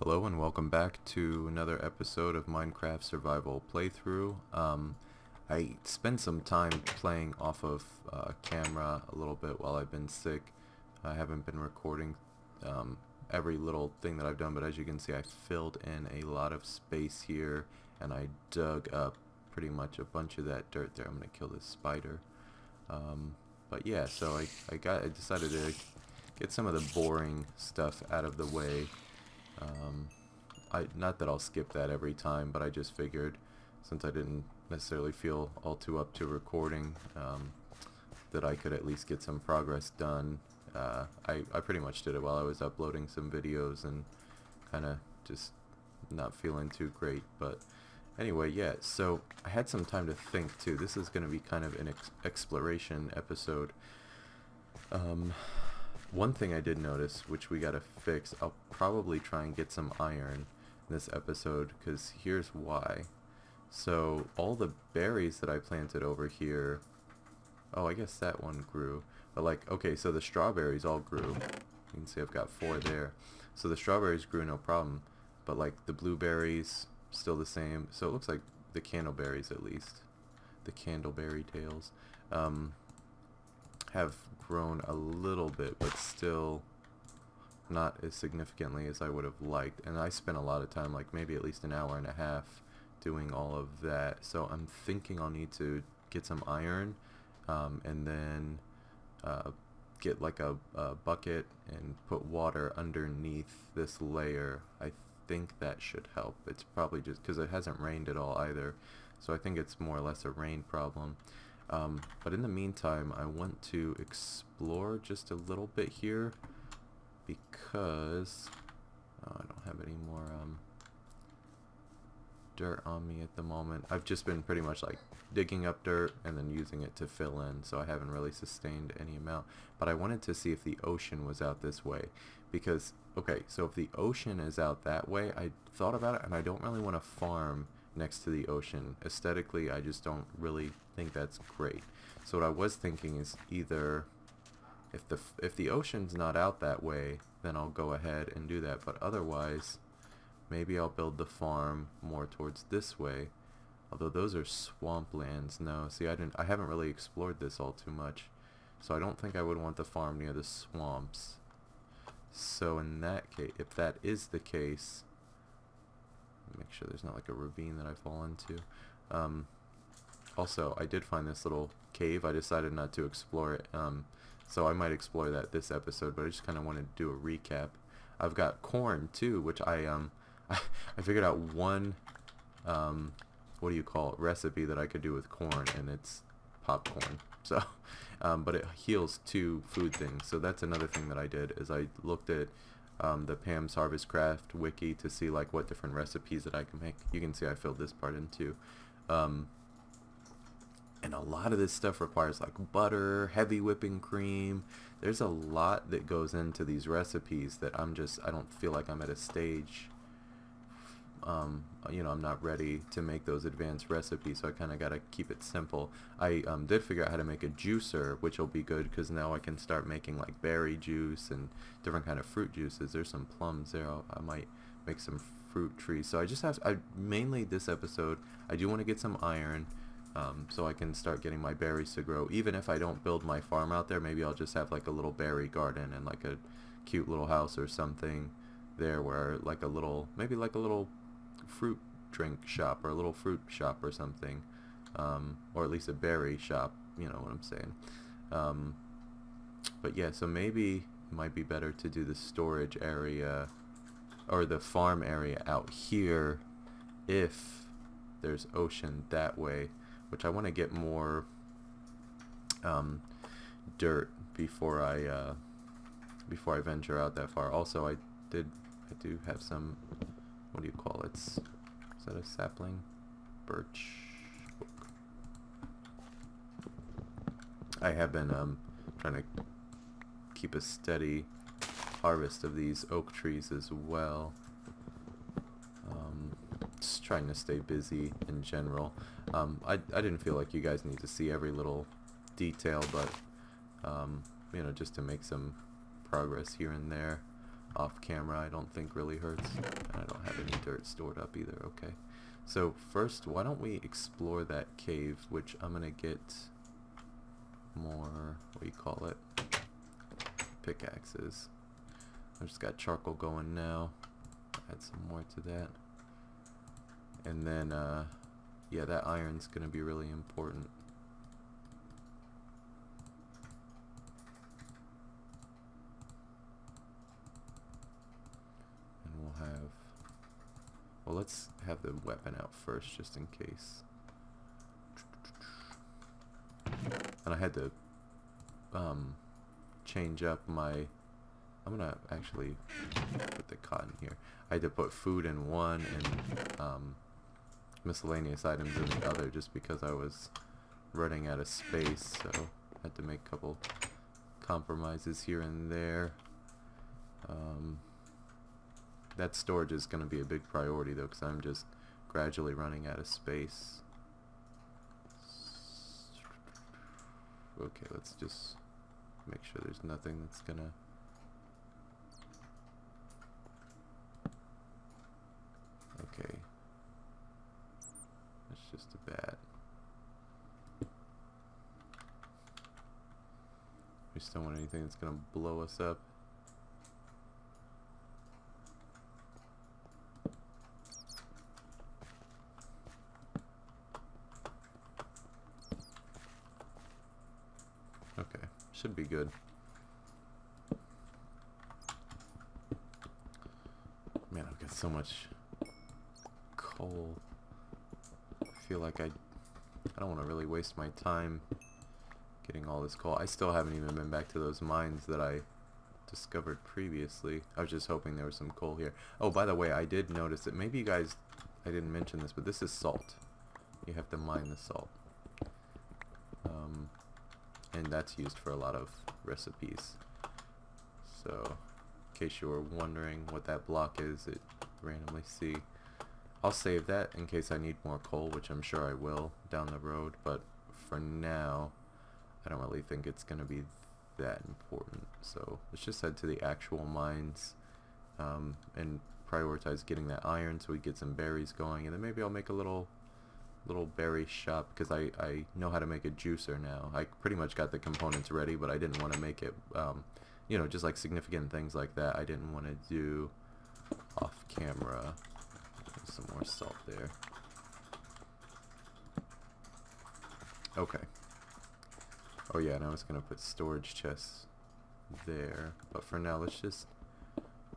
Hello and welcome back to another episode of Minecraft Survival Playthrough. I spent some time playing off of camera a little bit while I've been sick. I haven't been recording every little thing that I've done, but as you can see I filled in a lot of space here and I dug up pretty much a bunch of that dirt there. I'm going to kill this spider. But yeah, so I decided to get some of the boring stuff out of the way. Not that I'll skip that every time, but I just figured since I didn't necessarily feel all too up to recording, that I could at least get some progress done. I pretty much did it while I was uploading some videos and kind of just not feeling too great. But anyway, yeah, so I had some time to think too. This is going to be kind of an exploration episode. One thing I did notice, which we gotta fix, I'll probably try and get some iron in this episode, because here's why. So, all the berries that I planted over here, oh, I guess that one grew. But like, okay, so the strawberries all grew. You can see I've got 4 there. So the strawberries grew no problem, but like the blueberries, still the same. So it looks like the candleberries at least, the candleberry tails, have grown a little bit, but still not as significantly as I would have liked. And I spent a lot of time, like maybe at least an hour and a half, doing all of that. So I'm thinking I'll need to get some iron, and then get like a bucket and put water underneath this layer. I think that should help. It's probably just because it hasn't rained at all either, so I think it's more or less a rain problem. But in the meantime, I want to explore just a little bit here because I don't have any more dirt on me at the moment. I've just been pretty much like digging up dirt and then using it to fill in, so I haven't really sustained any amount. But I wanted to see if the ocean was out this way because, okay, so if the ocean is out that way, I thought about it and I don't really want to farm next to the ocean. Aesthetically, I just don't really think that's great. So what I was thinking is either if the ocean's not out that way, then I'll go ahead and do that, but otherwise maybe I'll build the farm more towards this way. Although those are swamplands. No, see, I haven't really explored this all too much, so I don't think I would want the farm near the swamps. So in that case, if that is the case, make sure there's not like a ravine that I fall into. Also, I did find this little cave. I decided not to explore it, so I might explore that this episode, but I just kind of wanted to do a recap. I've got corn too, which I figured out one, what do you call it, recipe that I could do with corn, and it's popcorn. So, but it heals 2 food things. So that's another thing that I did, is I looked at the Pam's Harvest Craft wiki to see like what different recipes that I can make. You can see I filled this part in too. And a lot of this stuff requires like butter, heavy whipping cream. There's a lot that goes into these recipes that I don't feel like I'm at a stage, I'm not ready to make those advanced recipes, so I kind of got to keep it simple. I did figure out how to make a juicer, which will be good because now I can start making like berry juice and different kind of fruit juices. There's some plums there. I might make some fruit trees. So mainly this episode, I do want to get some iron, so I can start getting my berries to grow. Even if I don't build my farm out there, maybe I'll just have like a little berry garden and like a cute little house or something there, where like maybe like a little fruit drink shop or a little fruit shop or something, or at least a berry shop, you know what I'm saying. But yeah, so maybe it might be better to do the storage area or the farm area out here if there's ocean that way, which I want to get more dirt before I venture out that far. Also, I do have some, what do you call it? Is that a sapling? Birch. I have been trying to keep a steady harvest of these oak trees as well. Just trying to stay busy in general. I didn't feel like you guys need to see every little detail, but just to make some progress here and there. off camera I don't think really hurts. And I don't have any dirt stored up either. Okay. So first, why don't we explore that cave, which I'm gonna get more, what do you call it, pickaxes. I just got charcoal going now. Add some more to that. And then, yeah, that iron's gonna be really important. And we'll have, well, let's have the weapon out first, just in case. And I had to change up my, I'm gonna actually put the cotton here. I had to put food in one and miscellaneous items in the other just because I was running out of space, so I had to make a couple compromises here and there. That storage is going to be a big priority though, because I'm just gradually running out of space. Okay, let's just make sure there's nothing that's gonna... Okay. That's just a bat. We just don't want anything that's gonna blow us up. Okay, should be good. Man, I've got so much coal. I feel like I don't want to really waste my time getting all this coal. I still haven't even been back to those mines that I discovered previously. I was just hoping there was some coal here. Oh, by the way, I did notice that maybe you guys, I didn't mention this, but this is salt. You have to mine the salt. And that's used for a lot of recipes. So, in case you were wondering what that block is, it randomly see. I'll save that in case I need more coal, which I'm sure I will down the road, but for now, I don't really think it's going to be that important. So, let's just head to the actual mines and prioritize getting that iron so we get some berries going, and then maybe I'll make a little berry shop, because I know how to make a juicer now. I pretty much got the components ready, but I didn't want to make it, you know, just like significant things like that I didn't want to do off camera. There's some more salt there. Okay. Oh yeah, and I was going to put storage chests there, but for now let's just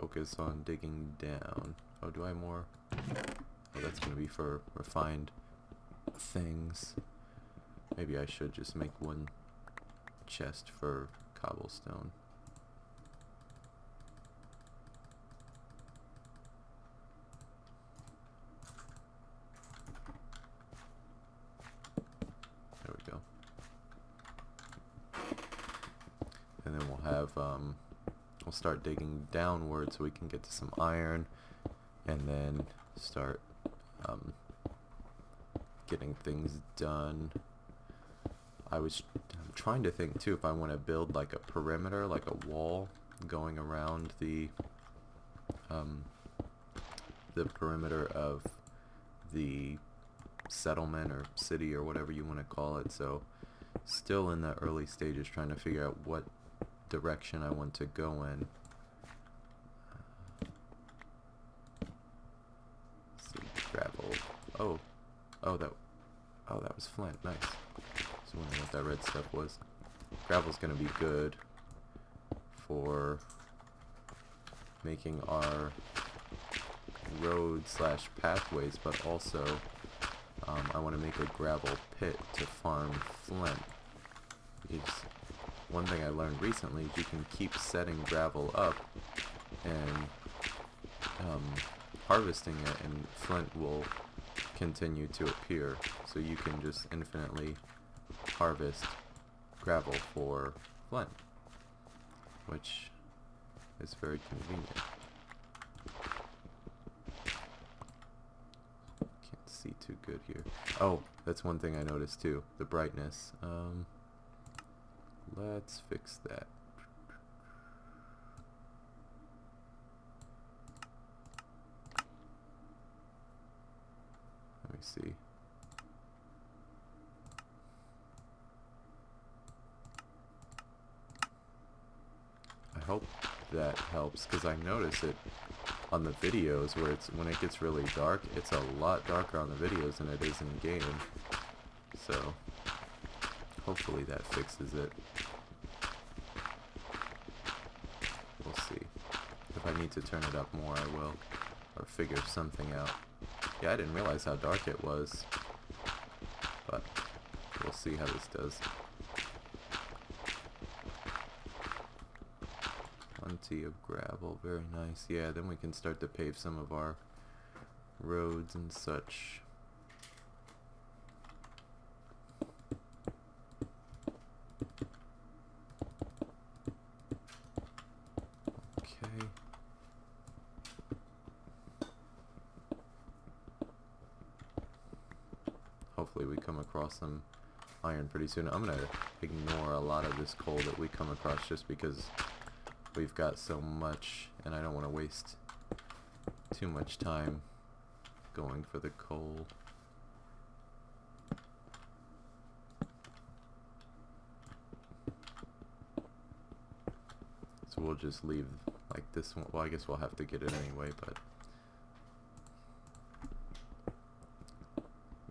focus on digging down. Oh, do I have more? Oh, that's going to be for refined things. Maybe I should just make one chest for cobblestone. There we go. And then we'll have we'll start digging downward so we can get to some iron, and then start getting things done. I'm trying to think too if I want to build like a perimeter, like a wall going around the perimeter of the settlement or city or whatever you want to call it. So still in the early stages, trying to figure out what direction I want to go in. Let's see, gravel. Oh, that was flint. Nice. Just wondering what that red stuff was. Gravel's gonna be good for making our roads / pathways, but also I want to make a gravel pit to farm flint. Because one thing I learned recently is you can keep setting gravel up and harvesting it, and flint will continue to appear, so you can just infinitely harvest gravel for flint, which is very convenient. Can't see too good here. Oh, that's one thing I noticed too, the brightness. Let's fix that. see. I hope that helps, because I notice it on the videos where when it gets really dark, it's a lot darker on the videos than it is in game. So hopefully that fixes it. We'll see. If I need to turn it up more, I will, or figure something out. Yeah, I didn't realize how dark it was, but we'll see how this does. Plenty of gravel, very nice. Yeah, then we can start to pave some of our roads and such. Okay. Hopefully we come across some iron pretty soon. I'm gonna ignore a lot of this coal that we come across just because we've got so much and I don't want to waste too much time going for the coal. So we'll just leave like this one. Well, I guess we'll have to get it anyway, but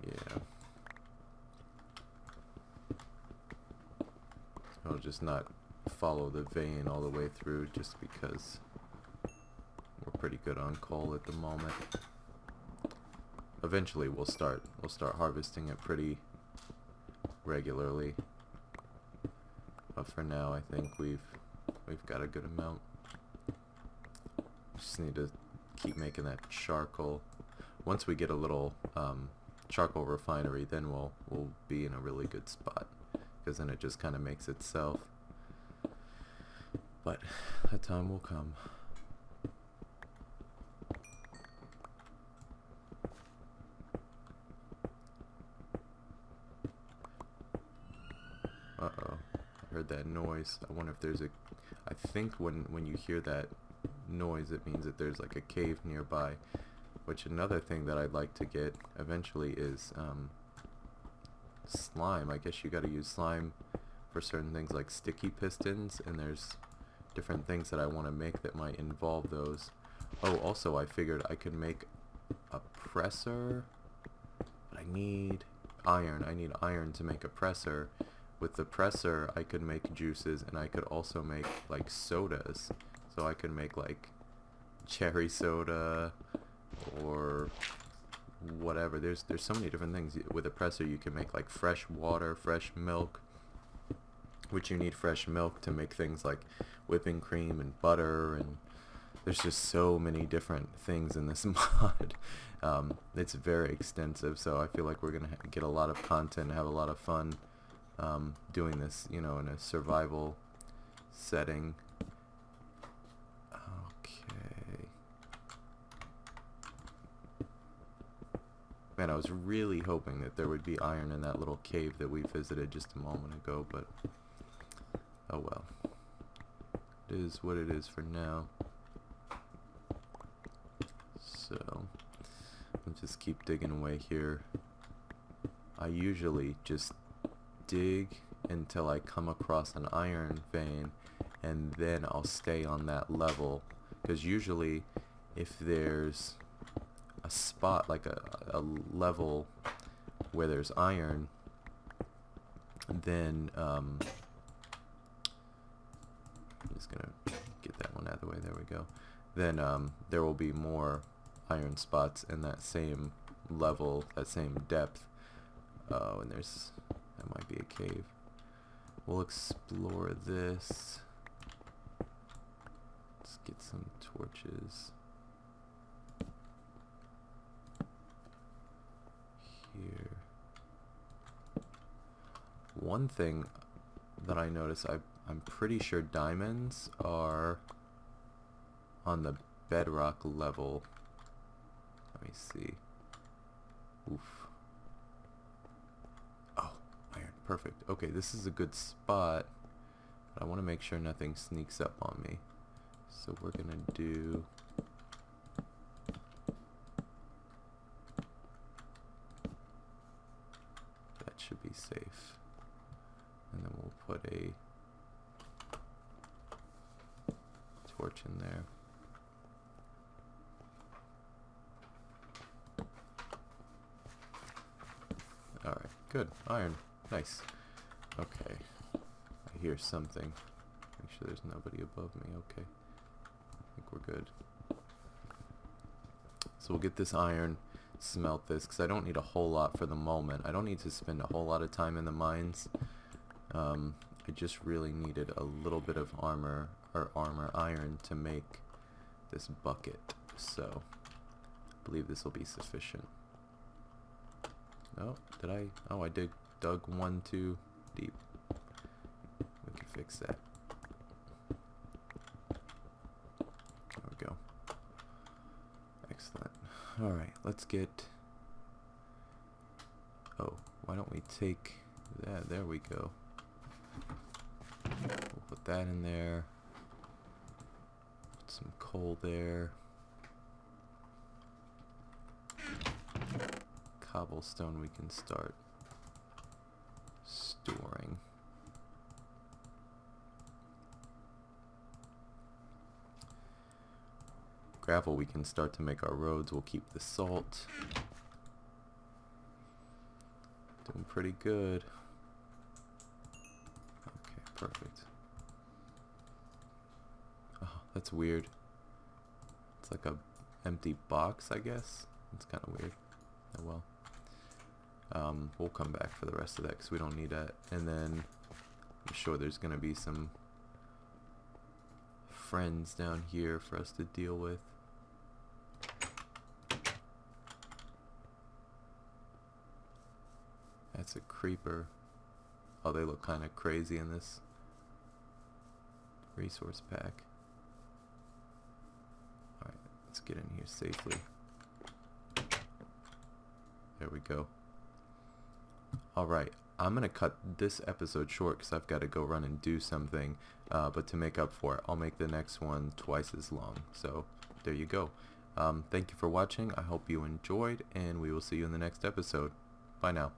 yeah. So I'll just not follow the vein all the way through just because we're pretty good on coal at the moment. Eventually we'll start harvesting it pretty regularly. But for now I think we've got a good amount. Just need to keep making that charcoal. Once we get a little charcoal refinery, then we'll be in a really good spot, because then it just kind of makes itself. But that time will come. Uh-oh. I heard that noise. I wonder if there's a... I think when you hear that noise, it means that there's like a cave nearby. Which another thing that I'd like to get eventually is slime. I guess you gotta use slime for certain things like sticky pistons, and there's different things that I want to make that might involve those. Oh, also I figured I could make a presser, but I need iron. I need iron to make a presser. With the presser I could make juices, and I could also make like sodas. So I could make like cherry soda or whatever. There's so many different things. With a presser you can make like fresh water, fresh milk, which you need fresh milk to make things like whipping cream and butter, and there's just so many different things in this mod. It's very extensive, so I feel like we're gonna get a lot of content and have a lot of fun doing this, you know, in a survival setting. Okay. Man, I was really hoping that there would be iron in that little cave that we visited just a moment ago, but oh well. It is what it is for now. So, I'll just keep digging away here. I usually just dig until I come across an iron vein, and then I'll stay on that level. Because usually, if there's a spot, like a level where there's iron, then I'm just gonna get that one out of the way. There we go. Then there will be more iron spots in that same level, that same depth. Oh, and that might be a cave. We'll explore this. Let's get some torches here. One thing that I noticed, I'm pretty sure diamonds are on the bedrock level. Let me see. Oof. Oh, iron. Perfect. Okay, this is a good spot, but I want to make sure nothing sneaks up on me. So we're gonna do should be safe. And then we'll put a torch in there. Alright, good. Iron. Nice. Okay. I hear something. Make sure there's nobody above me. Okay. I think we're good. So we'll get this iron, smelt this, because I don't need a whole lot for the moment. I don't need to spend a whole lot of time in the mines. I just really needed a little bit of armor iron to make this bucket. So I believe this will be sufficient. Oh, did I? Oh, I dug one too deep. We can fix that. There we go. Excellent. Alright, let's get... Oh, why don't we take that? There we go. We'll put that in there. Put some coal there. Cobblestone we can start storing. Gravel we can start to make our roads. We'll keep the salt. Doing pretty good. Okay, perfect. Oh, that's weird. It's like a empty box, I guess. It's kind of weird. Oh well. We'll come back for the rest of that because we don't need that. And then I'm sure there's going to be some friends down here for us to deal with. That's a creeper. Oh, they look kind of crazy in this resource pack. Alright, let's get in here safely. There we go. Alright, I'm going to cut this episode short because I've got to go run and do something. But to make up for it, I'll make the next one twice as long. So, there you go. Thank you for watching. I hope you enjoyed, and we will see you in the next episode. Bye now.